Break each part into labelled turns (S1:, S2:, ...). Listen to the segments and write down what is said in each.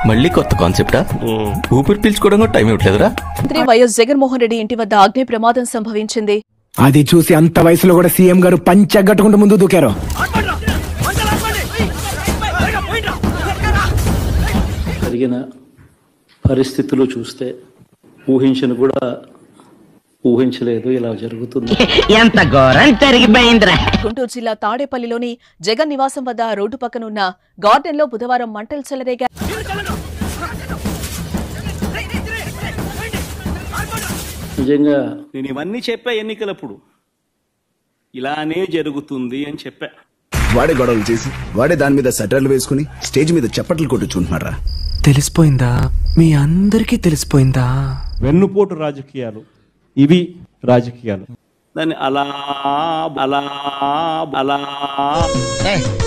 S1: మళ్ళీ కొత్త కాన్సెప్టా? ఊపిరి పీల్చుకోవడం కూడా టైం ఇవ్వట్లేదురా?
S2: మంత్రి వైఎస్ జగన్మోహన్ రెడ్డి ఇంటి వద్ద అగ్ని ప్రమాదం సంభవించింది.
S3: అది చూసి అంత వయసులో కూడా సీఎం గారు పంచగట్టుకుంటూ ముందు దూకారు.
S4: జరిగిన పరిస్థితులు చూస్తే ఊహించలేదు ఇలా జరుగుతుంది.
S5: ఎంత ఘోరం జరిగిపోయిందిరా.
S2: గుంటూరు జిల్లా తాడేపల్లిలోని జగన్ నివాసం వద్ద రోడ్డు పక్కన ఉన్న గార్డెన్ లో బుధవారం మంటలు చెలరేగాయి.
S4: నిజంగా నేను ఇవన్నీ చెప్పా ఎన్నికలప్పుడు, ఇలానే జరుగుతుంది అని చెప్పా.
S6: వాడే గొడవలు చేసి వాడే దాని మీద సెటర్లు వేసుకుని స్టేజ్ మీద చప్పట్లు కొట్టుచుంటున్నారా?
S3: తెలిసిపోయిందా? మీ అందరికీ తెలిసిపోయిందా?
S7: వెన్నుపోటు రాజకీయాలు ఇవి రాజకీయాలు.
S4: దాన్ని అలా అలా అలా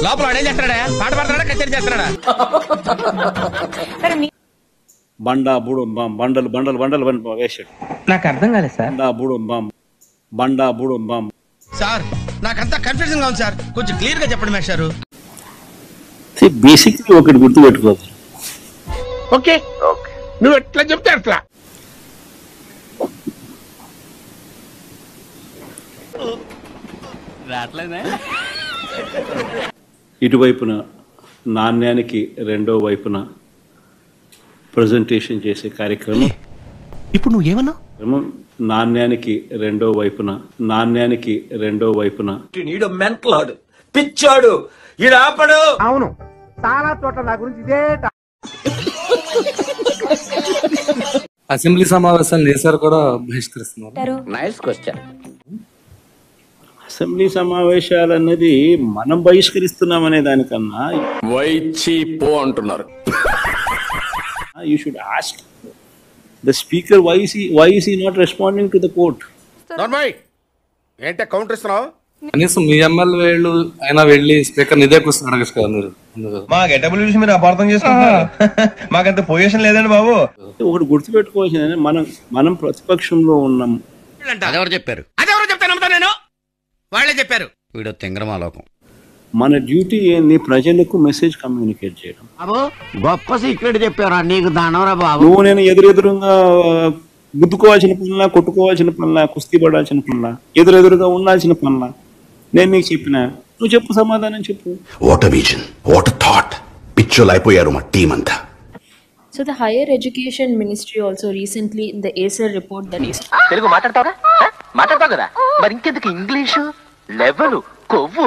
S5: లోపల పాట పాడుతున్నాడా కచేరీ చేస్తున్నాడా?
S4: బండా బూడం బాం బండలు బండలు బండలు వేసాడు.
S5: నాకు అర్థం కాలేదు సార్.
S4: బండా బూడం బాం
S5: సార్ నాకంతా కన్ఫ్యూజన్ గా ఉంది సార్, కొంచెం క్లియర్ గా చెప్పండి మేస్టారు.
S4: బేసిక్లీ ఒకటి గుర్తు పెట్టుకోవచ్చు.
S5: ఓకే నువ్వు ఎట్లా చెప్తే అట్లా.
S4: ఇటువైపున నాణ్యానికి రెండో వైపున ప్రజెంటేషన్ చేసే కార్యక్రమం.
S5: ఇప్పుడు నువ్వేమన్నా
S4: నాణ్యానికి రెండో వైపున
S8: మెంటలాడు పిచ్చాడు ఈడాపడు.
S3: అవును, చాలా చోట్ల నా గురించి ఇదే.
S9: అసెంబ్లీ సమావేశాలు నేసారు కూడా బహిష్కరిస్తున్నారు.
S5: Nice question.
S4: అసెంబ్లీ సమావేశాలు అన్నది మనం బహిష్కరిస్తున్నామనే దానికన్నా
S1: అంటున్నారు.
S4: You should ask the speaker why is he not responding to the court?
S5: ఏంటే కౌంటర్ ఇస్తున్నావు?
S9: కనీసం మీ ఎమ్మెల్యే వేళ్ళు అయినా వెళ్ళి స్పీకర్ ఇదే క్వశ్చన్ అడగచ్చు కదా మీరు.
S7: మా గెటబుల్ చూసి మీరు అపార్థం చేసుకుంటున్నారు. మాకంత పొజిషన్ లేదండి బాబు.
S4: ఒకటి గుర్తుపెట్టుకోవాల్సింది, మనం ప్రతిపక్షంలో ఉన్నాం.
S5: అదెవరు చెప్పారు? అదెవరు చెప్తే నమ్ముతా నేను? వాళ్ళే చెప్పారు. వీడో తెంగరమాలోకం.
S4: మన డ్యూటీ ఏంది? ప్రజలకు మెసేజ్ కమ్యూనికేట్ చేయడం.
S5: గొప్ప సీక్రెట్ చెప్పారా నీకు దానవరా బాబు.
S4: నువ్వు నేను ఎదురుగా గుద్దుకోవాల్సిన పనులా, కొట్టుకోవాల్సిన పనులా, కుస్తీ పడాల్సిన పనులా, ఎదురుగా ఉండాల్సిన పనులా నేను నీకు చెప్పినా నువ్వు చెప్పు, సమాధానం చెప్పు.
S6: What a vision, what a thought. పిచ్చోలు అయిపోయారు మా టీం అంతా.
S10: So the Higher Education Ministry also recently in the Acer report that is
S5: Telugu మాట్లాడతావు కదా మరి ఇంకెందుకు ఇంగ్లీషు లెవెల్ కొవ్వు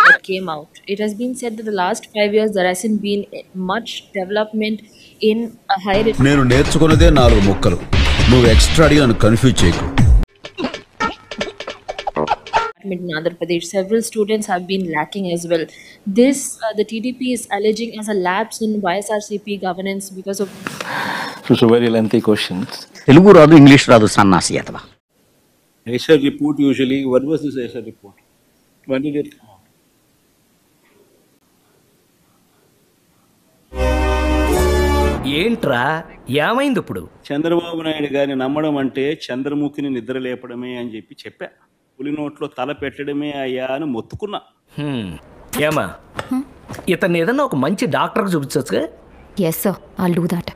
S10: that came out. It has been said that the last 5 years there hasn't been much development in a higher education.
S6: నేను నేర్చుకున్నదే 4 ముక్కలు. నువ్వు extra అడిగి నన్ను కన్ఫ్యూజ్ చేయకు.
S10: In Andhra Pradesh, several students have been lacking as well. This the TDP is alleging as a lapse in YSRCP governance because of.
S1: It's a very lengthy question.
S5: Telugu రాదు English రాదు సన్నాసి అతవా.
S4: Acer report usually, what was this Acer report? When did it come out?
S5: ఏంట్రా ఏమైంది ఇప్పుడు?
S4: చంద్రబాబు నాయుడు గారిని నమ్మడం అంటే చంద్రముఖిని నిద్ర లేపడమే అని చెప్పా. పులి నోట్లో తల పెట్టడమే అయ్యా అని మొత్తుకున్నా.
S5: ఏమా ఇతన్ని ఏదన్నా ఒక మంచి డాక్టర్కి చూపించచ్చుగా?
S10: Yes sir, I'll do that.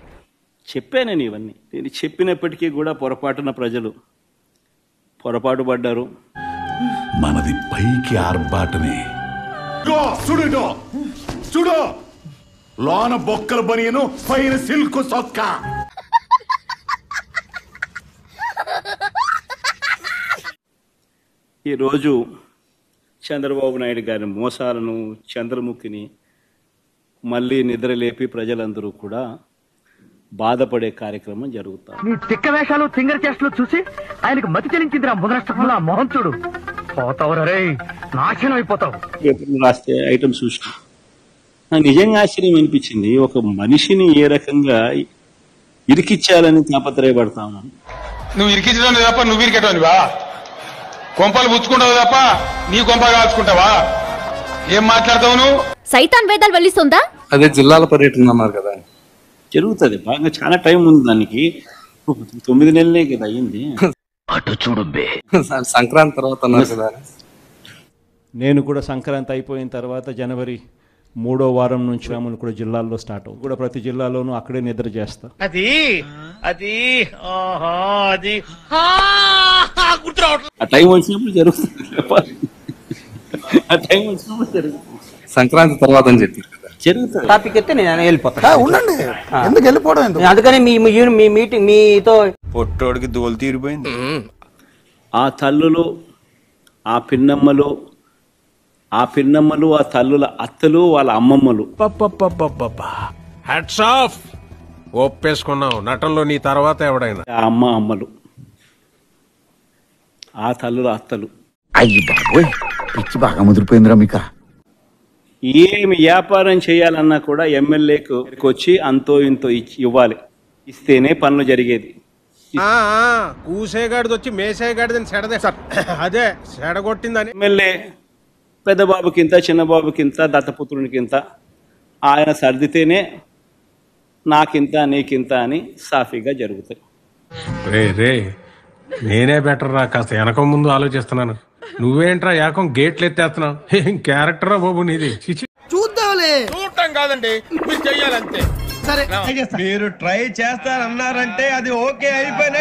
S4: చెప్పా నేను ఇవన్నీ. నేను చెప్పినప్పటికీ కూడా పొరపాటున ప్రజలు పొరపాటు పడ్డారు.
S6: మనది పైకి ఆర్బాటమే.
S3: చూడు లోన బొక్కల బనియను పైన సిల్క్ సొక్క.
S4: ఈరోజు చంద్రబాబు నాయుడు గారి మోసాలను, చంద్రముఖిని మళ్ళీ నిద్రలేపి ప్రజలందరూ కూడా బాధపడే కార్యక్రమం జరుగుతారు.
S5: నీ తిక్క వేషాలు సింగర్ చేష్టలు చూసి ఆయనకు మతి చెలించిందిరా ముదరష్టంలా మోహన్ చూడు. పోతావు రే, నాశనం అయిపోతావు.
S4: పేపర్లు రాస్తే ఐటమ్స్ చూసిన నాకు నిజంగా ఆశ్చర్యం అనిపించింది. ఒక మనిషిని ఏ రకంగా ఇరికిచ్చాలని తాపత్రయపడతాను.
S7: నువ్వు ఇరికించడం తప్ప నువ్వు ఇరికేటోనివా? కొంపలు పుచ్చుకుంటావు తప్ప నీ కొంప కాల్చుకుంటావా? ఏం మాట్లాడతావు నువ్వు?
S10: సైతాన్ వేదాలు వల్లిస్తుందా?
S9: అదే జిల్లాల పర్యటన అన్నారు కదా,
S4: జరుగుతుంది. బాగా చాలా టైం ఉంది దానికి. 9 నెలలే కదా అయ్యింది.
S5: అటు చూడు
S9: సంక్రాంతి తర్వాత అన్నారు కదా.
S7: నేను కూడా సంక్రాంతి అయిపోయిన తర్వాత జనవరి
S4: 3వ వారం నుంచి అమలు కూడా జిల్లాల్లో స్టార్ట్ అవుతుంది కూడా ప్రతి జిల్లాలోనూ అక్కడే నిద్ర చేస్తా. ఆ టైం వచ్చినప్పుడు జరుగుతుంది. ఆ టైం వచ్చినప్పుడు జరుగుతుంది.
S9: సంక్రాంతి తర్వాత అని చెప్పి
S4: జరుగుతుంది.
S5: టాపిక్ ఎత్తే నేను వెళ్ళిపోతా.
S3: ఉండండి, ఎందుకు వెళ్ళిపోవడం ఎందుకు?
S5: అందుకని మీ మీటింగ్ మీతో
S6: పొట్టోడికి దోలు తీరిపోయింది.
S4: ఆ తల్లులు, ఆ పిన్నమ్మలు, ఆ తల్లుల అత్తలు, వాళ్ళ అమ్మమ్మలు.
S11: Hats off. ఒప్పేసుకున్నావు నటనలో నీ తర్వాత ఎవడైనా.
S4: ఆ అమ్మలు, ఆ తల్లుల అత్తలు.
S3: అయ్యి బాబోయ్, పిచ్చి బాగా ముదిరిపోయిందిరా మీకు.
S4: ఏమి వ్యాపారం చేయాలన్నా కూడా ఎమ్మెల్యేకు వచ్చి అంతో ఇంతో ఇవ్వాలి, ఇస్తేనే పనులు జరిగేది.
S11: కూసేగాడిది వచ్చి మేసేగాడిదని సెడదే సార్, అదే సెడగొట్టిందని.
S4: ఎమ్మెల్యే పెద్దబాబుకింత, చిన్నబాబుకింత, దత్తపుత్రునికింత, ఆయన సర్దితేనే నాకింత నీకింత అని సాఫీగా జరుగుతాయి.
S11: రే నేనే బెటర్ రా, కాస్త వెనక ముందు ఆలోచిస్తున్నాను. నువ్వేంట్రా ఏకం గేట్లు ఎత్తేస్తున్నావు? ఏం క్యారెక్టరా బాబు నీది.
S5: చూద్దాంలే.
S11: చూడటం కాదండి, మీరు చెయ్యాలంతే.
S5: సరే
S8: మీరు ట్రై చేస్తారన్నారంటే అది ఓకే అయిపోయిన